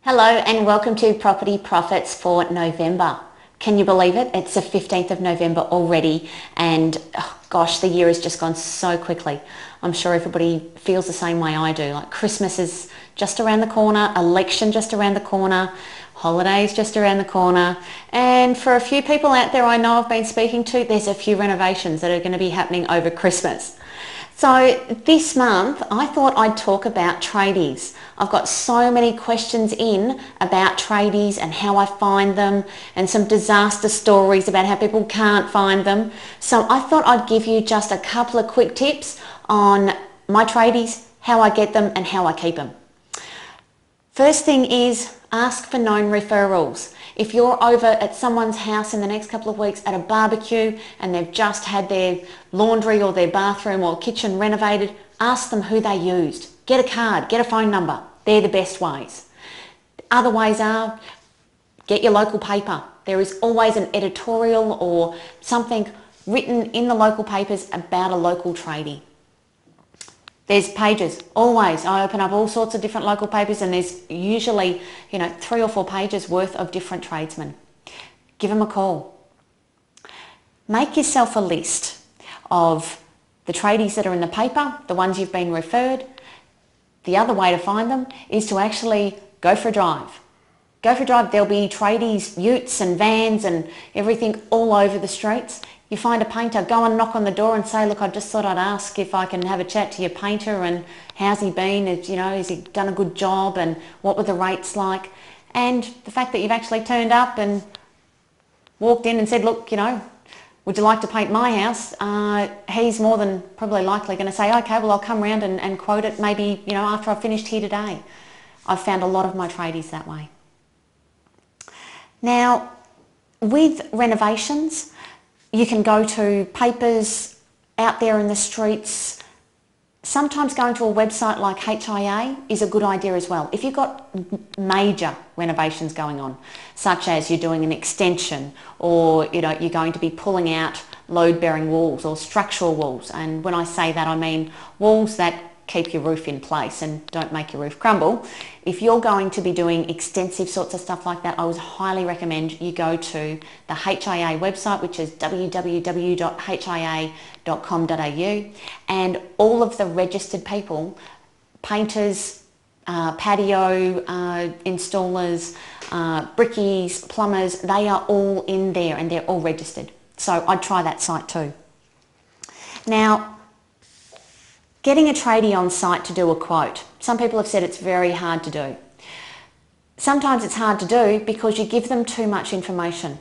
Hello and welcome to Property Profits for November. Can you believe it? It's the 15th of November already and gosh, the year has just gone so quickly. I'm sure everybody feels the same way I do. Like Christmas is just around the corner, election just around the corner, holidays just around the corner, and for a few people out there I know I've been speaking to, there's a few renovations that are going to be happening over Christmas. So this month I thought I'd talk about tradies. I've got so many questions in about tradies and how I find them and some disaster stories about how people can't find them. So I thought I'd give you just a couple of quick tips on my tradies, how I get them and how I keep them. First thing is ask for known referrals. If you're over at someone's house in the next couple of weeks at a barbecue and they've just had their laundry or their bathroom or kitchen renovated, ask them who they used. Get a card, get a phone number. They're the best ways. Other ways are get your local paper. There is always an editorial or something written in the local papers about a local tradie. There's pages, always. I open up all sorts of different local papers and there's usually, 3 or 4 pages worth of different tradesmen. Give them a call. Make yourself a list of the tradies that are in the paper, the ones you've been referred. The other way to find them is to actually go for a drive. Go for a drive. There'll be tradies, utes and vans and everything all over the streets. You find a painter, go and knock on the door and say, look, I just thought I'd ask if I can have a chat to your painter and how's he been, has he done a good job and what were the rates like? And the fact that you've actually turned up and walked in and said, look, would you like to paint my house? He's more than probably likely going to say, okay, well, I'll come round and quote it maybe, after I've finished here today. I've found a lot of my tradies that way. Now, with renovations, you can go to papers out there in the streets. Sometimes going to a website like HIA is a good idea as well. If you've got major renovations going on, such as you're doing an extension or you're going to be pulling out load-bearing walls or structural walls, and when I say that I mean walls that keep your roof in place and don't make your roof crumble. If you're going to be doing extensive sorts of stuff like that, I would highly recommend you go to the HIA website, which is www.hia.com.au, and all of the registered people, painters, patio installers, brickies, plumbers, they are all in there and they're all registered. So I'd try that site too. Now, getting a tradie on site to do a quote. Some people have said it's very hard to do. Sometimes it's hard to do because you give them too much information.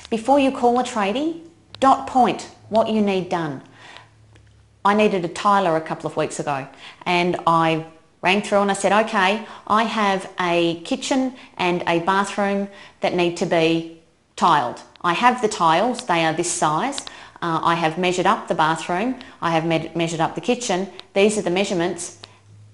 Before you call a tradie, dot point what you need done. I needed a tiler a couple of weeks ago and I rang through and I said, okay, I have a kitchen and a bathroom that need to be tiled. I have the tiles, they are this size. I have measured up the bathroom, I have measured up the kitchen, these are the measurements.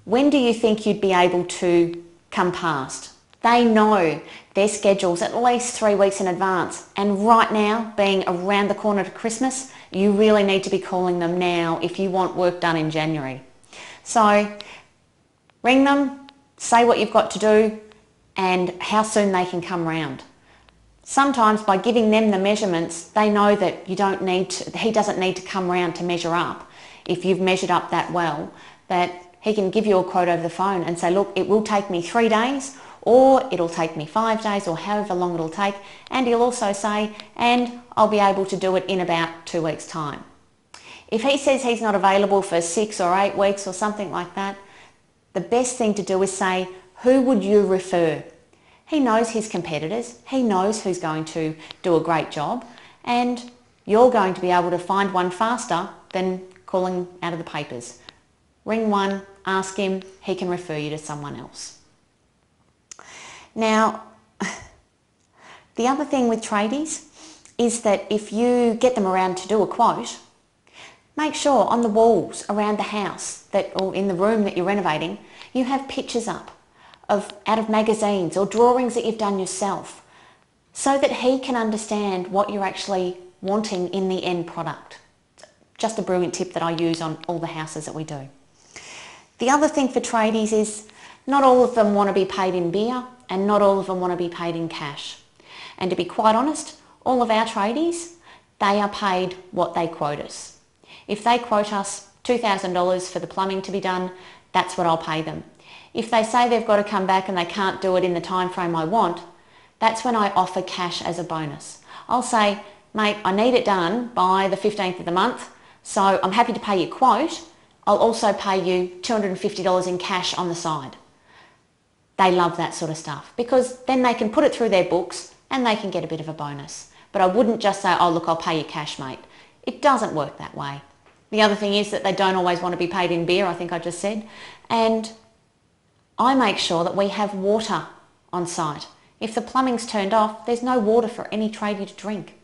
When do you think you'd be able to come past? They know their schedules at least 3 weeks in advance, and right now, being around the corner to Christmas, you really need to be calling them now if you want work done in January. So ring them, say what you've got to do and how soon they can come round. Sometimes by giving them the measurements, they know that he doesn't need to come round to measure up. If you've measured up that well, that he can give you a quote over the phone and say, look, it will take me 3 days or it'll take me 5 days or however long it'll take. And he'll also say, and I'll be able to do it in about 2 weeks' time. If he says he's not available for 6 or 8 weeks or something like that, the best thing to do is say, who would you refer? He knows his competitors, he knows who's going to do a great job, and you're going to be able to find one faster than calling out of the papers. Ring one, ask him, he can refer you to someone else. Now, the other thing with tradies is that if you get them around to do a quote, make sure on the walls around the house or in the room that you're renovating, you have pictures up out of magazines or drawings that you've done yourself so that he can understand what you're actually wanting in the end product. Just a brilliant tip that I use on all the houses that we do. The other thing for tradies is Not all of them want to be paid in beer, and not all of them want to be paid in cash. And to be quite honest, all of our tradies, they are paid what they quote us. If they quote us $2,000 for the plumbing to be done, that's what I'll pay them. If they say they've got to come back and they can't do it in the time frame I want, that's when I offer cash as a bonus. I'll say, mate, I need it done by the 15th of the month, so I'm happy to pay your quote. I'll also pay you $250 in cash on the side. They love that sort of stuff because then they can put it through their books and they can get a bit of a bonus. But I wouldn't just say, oh look, I'll pay you cash, mate. It doesn't work that way. The other thing is that they don't always want to be paid in beer, I think I just said. And I make sure that we have water on site. If the plumbing's turned off, there's no water for any tradie to drink.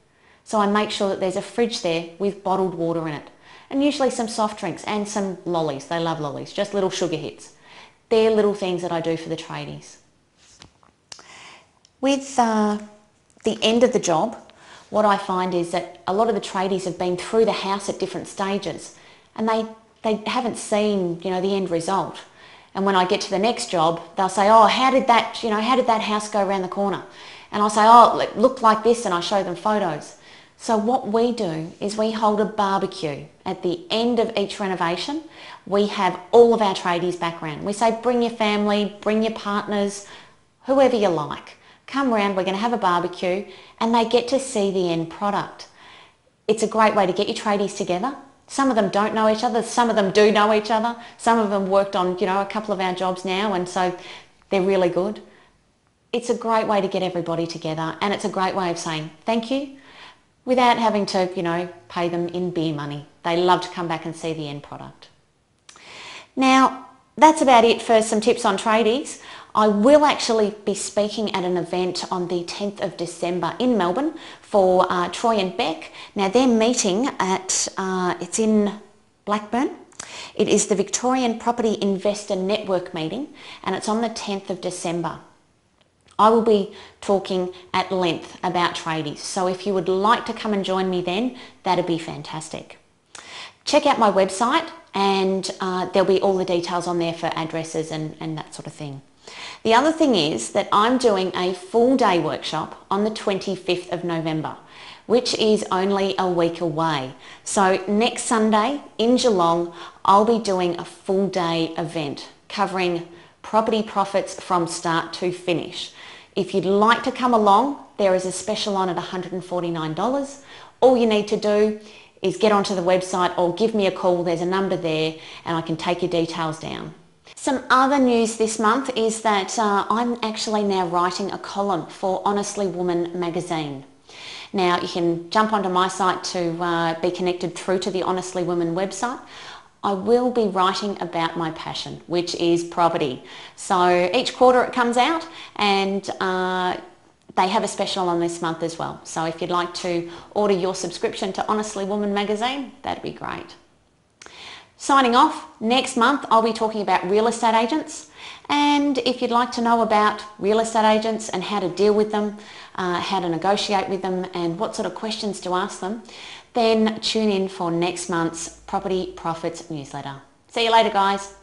So I make sure that there's a fridge there with bottled water in it. And usually some soft drinks and some lollies. They love lollies, just little sugar hits. They're little things that I do for the tradies. With the end of the job, what I find is that a lot of the tradies have been through the house at different stages and they haven't seen, the end result. And when I get to the next job, they'll say, oh, how did that house go around the corner? And I'll say, oh, it looked like this, and I show them photos. So what we do is we hold a barbecue at the end of each renovation. We have all of our tradies back around. We say, bring your family, bring your partners, whoever you like. Come round, we're going to have a barbecue, and they get to see the end product. It's a great way to get your tradies together. Some of them don't know each other, some of them do know each other. Some of them worked on, a couple of our jobs now, and so they're really good. It's a great way to get everybody together, and it's a great way of saying thank you without having to, pay them in beer money. They love to come back and see the end product. Now, that's about it for some tips on tradies. I will actually be speaking at an event on the 10th of December in Melbourne for Troy and Beck. Now they're meeting at, it's in Blackburn. It is the Victorian Property Investor Network meeting and it's on the 10th of December. I will be talking at length about tradies. So if you would like to come and join me then, that'd be fantastic. Check out my website and there'll be all the details on there for addresses and that sort of thing. The other thing is that I'm doing a full day workshop on the 25th of November, which is only a week away. So next Sunday in Geelong, I'll be doing a full day event covering property profits from start to finish. If you'd like to come along, there is a special on at $149. All you need to do is get onto the website or give me a call. There's a number there and I can take your details down. Some other news this month is that I'm actually now writing a column for Honestly Woman magazine. Now you can jump onto my site to be connected through to the Honestly Woman website. I will be writing about my passion, which is property. So each quarter it comes out and they have a special on this month as well. So if you'd like to order your subscription to Honestly Woman magazine, that'd be great. Signing off, next month I'll be talking about real estate agents, and if you'd like to know about real estate agents and how to deal with them, how to negotiate with them and what sort of questions to ask them, then tune in for next month's Property Profits newsletter. See you later guys.